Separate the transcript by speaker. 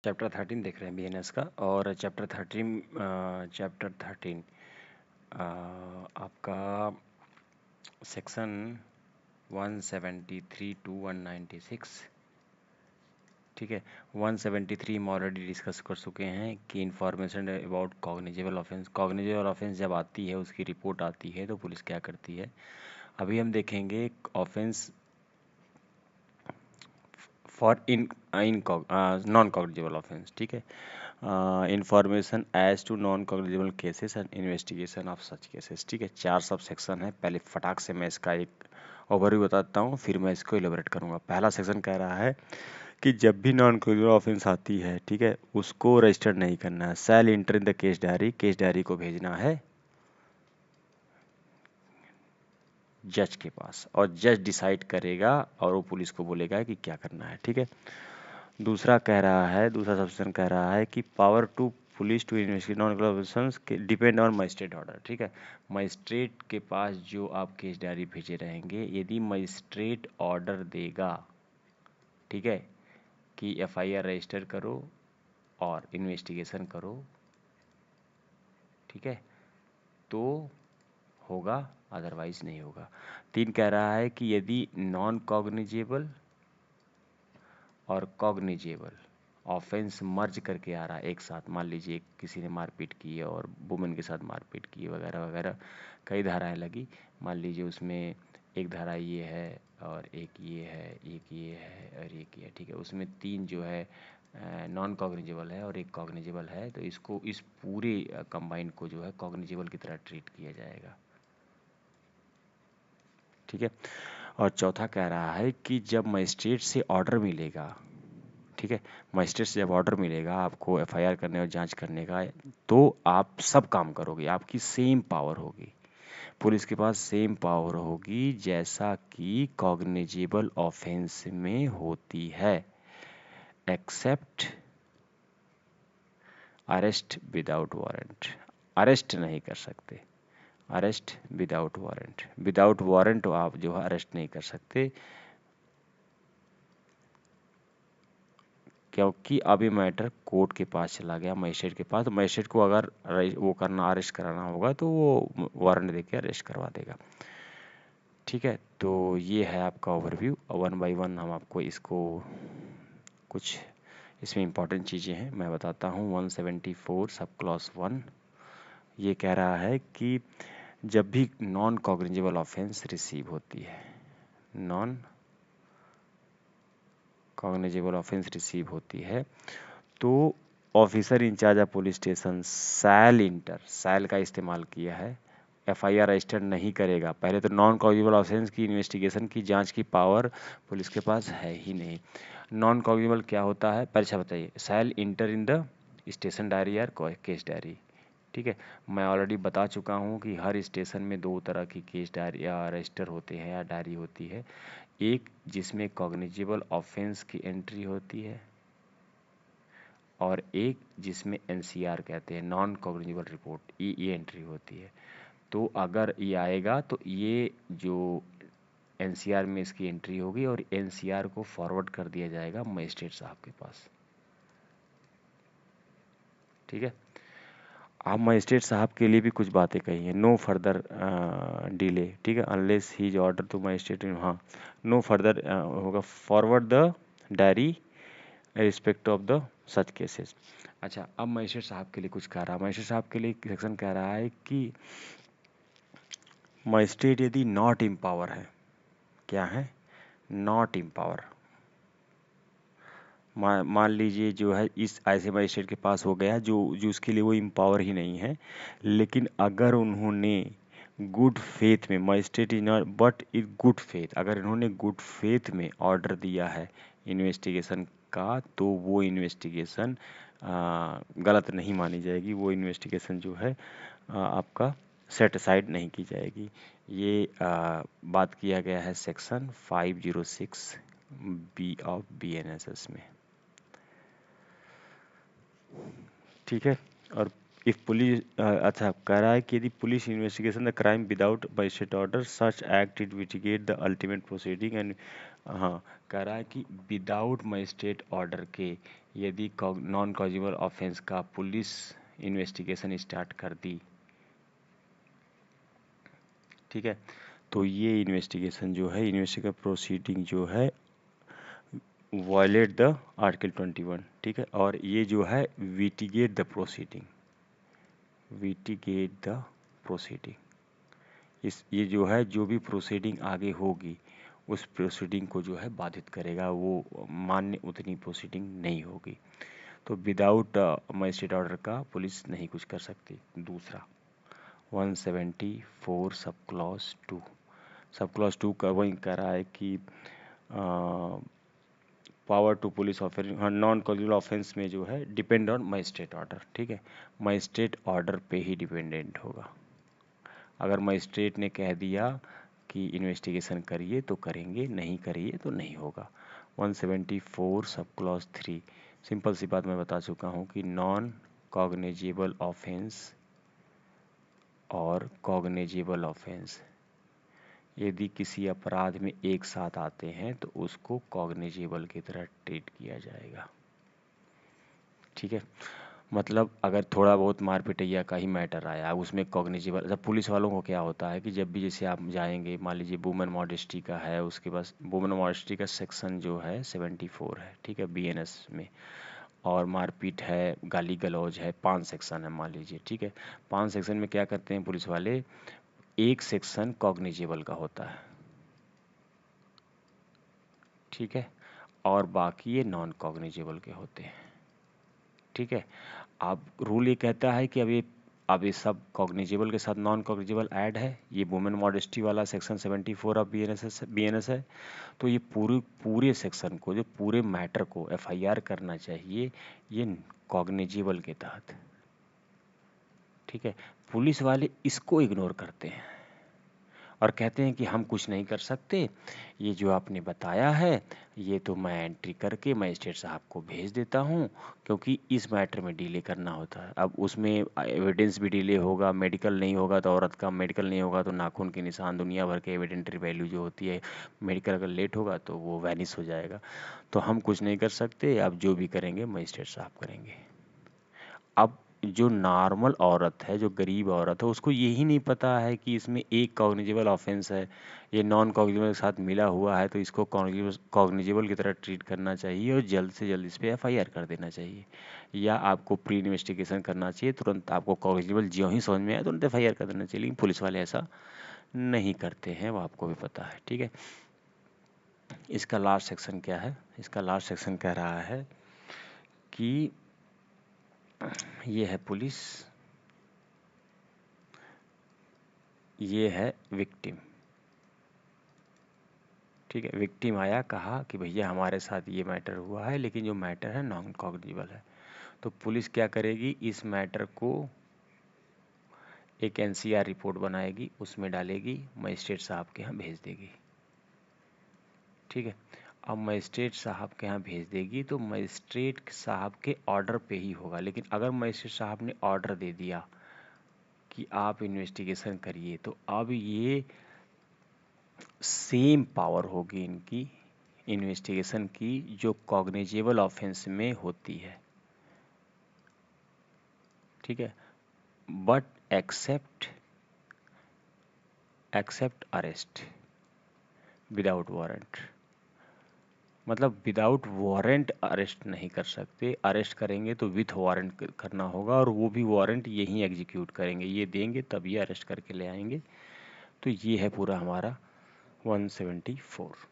Speaker 1: Chapter 13 देख रहे हैं बीएनएस का। और चैप्टर 13 आपका सेक्शन 173 टू 196, ठीक है। 173 हम ऑलरेडी डिस्कस कर चुके हैं कि information about cognizable offence. Cognizable offence जब आती है, उसकी रिपोर्ट आती है, तो पुलिस क्या करती है। अभी हम देखेंगे offence for non cognizable offence, ठीक है। Information as to non cognizable cases and investigation of such cases, ठीक है। 4 सब सेक्शन है। पहले फटाक से मैं इसका एक ओवरव्यू बताता हूँ, फिर मैं इसको इलेबोरेट करूँगा। पहला सेक्शन कह रहा है कि जब भी नॉन कॉग्निजेबल ऑफेंस आती है, ठीक है, उसको रजिस्टर नहीं करना है। Shall enter in the case diary, case diary को भेजना है जज के पास, और जज डिसाइड करेगा और वो पुलिस को बोलेगा कि क्या करना है, ठीक है। दूसरा कह रहा है, दूसरा सेक्शन कह रहा है कि power to police to investigate non offence depend on magistrate order, ठीक है। मजिस्ट्रेट के पास जो आप केस डायरी भेजे रहेंगे, यदि मजिस्ट्रेट ऑर्डर देगा, ठीक है, कि एफआईआर रजिस्टर करो और इन्वेस्टिगेशन करो, ठीक है, तो होगा, अदरवाइज नहीं होगा। 3 कह रहा है कि यदि नॉन कॉग्निजेबल और कॉग्निजेबल ऑफेंस मर्ज करके आ रहा है एक साथ, मान लीजिए किसी ने मारपीट की है और वुमेन के साथ मारपीट की है वगैरह वगैरह, कई धाराएं लगी। मान लीजिए उसमें एक धारा ये है और एक ये है, एक ये है और एक ये है, ठीक है। उसमें 3 जो है नॉन कॉग्निजेबल है और एक कॉग्निजेबल है, तो इसको इस पूरे कंबाइन को जो है कॉग्निजेबल की तरह ट्रीट किया जाएगा, ठीक है। और चौथा कह रहा है कि जब मजिस्ट्रेट से ऑर्डर मिलेगा, ठीक है, मजिस्ट्रेट से जब ऑर्डर मिलेगा आपको एफआईआर करने और जांच करने का, तो आप सब काम करोगे, आपकी सेम पावर होगी, पुलिस के पास सेम पावर होगी जैसा कि कॉग्निजेबल ऑफेंस में होती है, except arrest without warrant. Arrest नहीं कर सकते, arrest without warrant, without warrant आप जो है अरेस्ट नहीं कर सकते, क्योंकि अभी मैटर कोर्ट के पास चला गया, मजिस्ट्रेट के पास। तो मजिस्ट्रेट को अगर वो करना, अरेस्ट कराना होगा, तो वो वारंट देके अरेस्ट करवा देगा, ठीक है। तो ये है आपका ओवरव्यू। 1 बाय 1 हम आपको इसको, कुछ इसमें इंपॉर्टेंट चीज़ें हैं मैं बताता हूँ। 174 सब क्लॉज 1 ये कह रहा है कि जब भी नॉन कॉग्निजेबल ऑफेंस रिसीव होती है, नॉन कॉग्निजेबल ऑफेंस रिसीव होती है, तो officer in charge of police station shall enter, shall का इस्तेमाल किया है, एफआईआर रजिस्टर नहीं करेगा। पहले तो नॉन कॉग्निजेबल ऑफेंस की इन्वेस्टिगेशन की, जांच की पावर पुलिस के पास है ही नहीं। नॉन कॉग्निजेबल क्या होता है, परीक्षा बताइए। Shall enter in the station diary या केस डायरी, ठीक है। मैं ऑलरेडी बता चुका हूँ कि हर स्टेशन में 2 तरह की केस डायरी या रजिस्टर होते हैं या डायरी होती है। एक जिसमें कॉग्निजेबल ऑफेंस की एंट्री होती है, और एक जिसमें एनसीआर कहते हैं, नॉन कॉग्निजेबल रिपोर्ट, ये एंट्री होती है। तो अगर ये आएगा तो ये जो एनसीआर में इसकी एंट्री होगी और एनसीआर को फॉरवर्ड कर दिया जाएगा मजिस्ट्रेट साहब के पास, ठीक है। आप मजिस्ट्रेट साहब के लिए भी कुछ बातें कही हैं, नो फर्दर डिले, ठीक है, unless he is order to magistrate, हाँ, नो फर्दर होगा, forward the diary respect of the such cases. अच्छा, अब मजिस्ट्रेट साहब के लिए कुछ कह रहा है। मजिस्ट्रेट साहब के लिए सेक्शन कह रहा है कि मजिस्ट्रेट यदि नॉट इम्पावर है, क्या है, नॉट इम्पावर, मान लीजिए जो है इस ऐसे मजिस्ट्रेट के पास हो गया जो जो उसके लिए वो इम्पावर ही नहीं है, लेकिन अगर उन्होंने गुड फेथ में, magistrate is not but in good faith, अगर इन्होंने गुड फेथ में ऑर्डर दिया है इन्वेस्टिगेशन का, तो वो इन्वेस्टिगेशन गलत नहीं मानी जाएगी, वो इन्वेस्टिगेशन जो है आपका सेट असाइड नहीं की जाएगी। ये बात किया गया है सेक्शन 506 बी ऑफ BNSS में, ठीक है। और इफ पुलिस अच्छा कह रहा है कि यदि police investigation the crime without magistrate order such act it mitigate the ultimate proceeding and, हाँ कह रहा है कि विदाउट मजिस्ट्रेट ऑर्डर के यदि नॉन कॉजिबल ऑफेंस का पुलिस इन्वेस्टिगेशन स्टार्ट कर दी, ठीक है, तो ये इन्वेस्टिगेशन जो है, इन्वेस्टिगेशन प्रोसीडिंग जो है वायलेट द आर्टिकल 21, ठीक है, और ये जो है विटिगेट द प्रोसीडिंग, विटिगेट द प्रोसीडिंग, इस ये जो है जो भी प्रोसीडिंग आगे होगी उस प्रोसीडिंग को जो है बाधित करेगा, वो मान्य उतनी प्रोसीडिंग नहीं होगी। तो विदाउट मजिस्ट्रेट ऑर्डर का पुलिस नहीं कुछ कर सकती। दूसरा 174 सब क्लॉज 2, सब क्लॉज 2 का वही कह रहा है कि पावर टू पुलिस ऑफेंस, हाँ नॉन कॉजिबल ऑफेंस में जो है डिपेंड ऑन मजिस्ट्रेट ऑर्डर, ठीक है, मजिस्ट्रेट ऑर्डर पे ही डिपेंडेंट होगा। अगर मजिस्ट्रेट ने कह दिया कि इन्वेस्टिगेशन करिए तो करेंगे, नहीं करिए तो नहीं होगा। 174 सब क्लॉज 3, सिंपल सी बात मैं बता चुका हूँ कि नॉन कॉग्निजेबल ऑफेंस और कॉग्निजेबल ऑफेंस यदि किसी अपराध में एक साथ आते हैं तो उसको कॉग्निजेबल की तरह ट्रीट किया जाएगा, ठीक है। मतलब अगर थोड़ा बहुत मार पिटैया का ही मैटर आया उसमें कॉग्निजेबल, जब पुलिस वालों को क्या होता है कि जब भी जैसे आप जाएंगे, मान लीजिए वुमेन मॉडेस्टी का है, उसके पास वुमेन मॉडेस्टी का सेक्शन जो है 74 है, ठीक है, बीएनएस में, और मारपीट है, गाली गलौज है, 5 सेक्शन है मान लीजिए, ठीक है। 5 सेक्शन में क्या करते हैं पुलिस वाले, एक सेक्शन कॉग्निजेबल का होता है, ठीक है, और बाकी ये नॉन कॉग्निजेबल के होते हैं, ठीक है। अब रूल ये कहता है कि अब ये सब कॉग्निजेबल के साथ नॉन कॉग्निजेबल ऐड है, ये वुमेन मॉडेस्टी वाला सेक्शन 74 ऑफ बीएनएस है, तो ये पूरे सेक्शन को, जो पूरे मैटर को एफआईआर करना चाहिए ये कॉग्निजेबल के तहत, ठीक है। पुलिस वाले इसको इग्नोर करते हैं और कहते हैं कि हम कुछ नहीं कर सकते, ये जो आपने बताया है ये तो मैं एंट्री करके मजिस्ट्रेट साहब को भेज देता हूँ, क्योंकि इस मैटर में डिले करना होता है। अब उसमें एविडेंस भी डिले होगा, मेडिकल नहीं होगा तो औरत का मेडिकल नहीं होगा तो नाखून के निशान, दुनिया भर के एविडेंटरी वैल्यू जो होती है, मेडिकल अगर लेट होगा तो वो वैनिश हो जाएगा, तो हम कुछ नहीं कर सकते, अब जो भी करेंगे मजिस्ट्रेट साहब करेंगे। अब जो नॉर्मल औरत है, जो गरीब औरत है, उसको यही नहीं पता है कि इसमें एक कॉग्निजेबल ऑफेंस है, ये नॉन कॉग्निजेबल के साथ मिला हुआ है, तो इसको कॉग्निजेबल की तरह ट्रीट करना चाहिए और जल्द से जल्द इस पर एफआईआर कर देना चाहिए, या आपको प्री इन्वेस्टिगेशन करना चाहिए, तुरंत आपको कॉग्निजेबल ज्यों ही समझ में आया तुरंत एफआईआर कर देना चाहिए। लेकिन पुलिस वाले ऐसा नहीं करते हैं, वो आपको भी पता है, ठीक है। इसका लास्ट सेक्शन क्या है, इसका लास्ट सेक्शन कह रहा है कि ये है पुलिस, ये है विक्टिम, ठीक है। विक्टिम आया, कहा कि भैया हमारे साथ ये मैटर हुआ है, लेकिन जो मैटर है नॉन कॉग्निजेबल है, तो पुलिस क्या करेगी, इस मैटर को एक एनसीआर रिपोर्ट बनाएगी, उसमें डालेगी, मजिस्ट्रेट साहब के यहाँ भेज देगी, ठीक है। अब मजिस्ट्रेट साहब के यहाँ भेज देगी तो मजिस्ट्रेट साहब के ऑर्डर पे ही होगा, लेकिन अगर मजिस्ट्रेट साहब ने ऑर्डर दे दिया कि आप इन्वेस्टिगेशन करिए, तो अब ये सेम पावर होगी इनकी इन्वेस्टिगेशन की जो कॉग्निजेबल ऑफेंस में होती है, ठीक है, but except arrest without warrant, मतलब विदाउट वारंट अरेस्ट नहीं कर सकते, अरेस्ट करेंगे तो विथ वारंट करना होगा, और वो भी वारंट यहीं एग्जीक्यूट करेंगे, ये देंगे तब ये अरेस्ट करके ले आएंगे। तो ये है पूरा हमारा 174।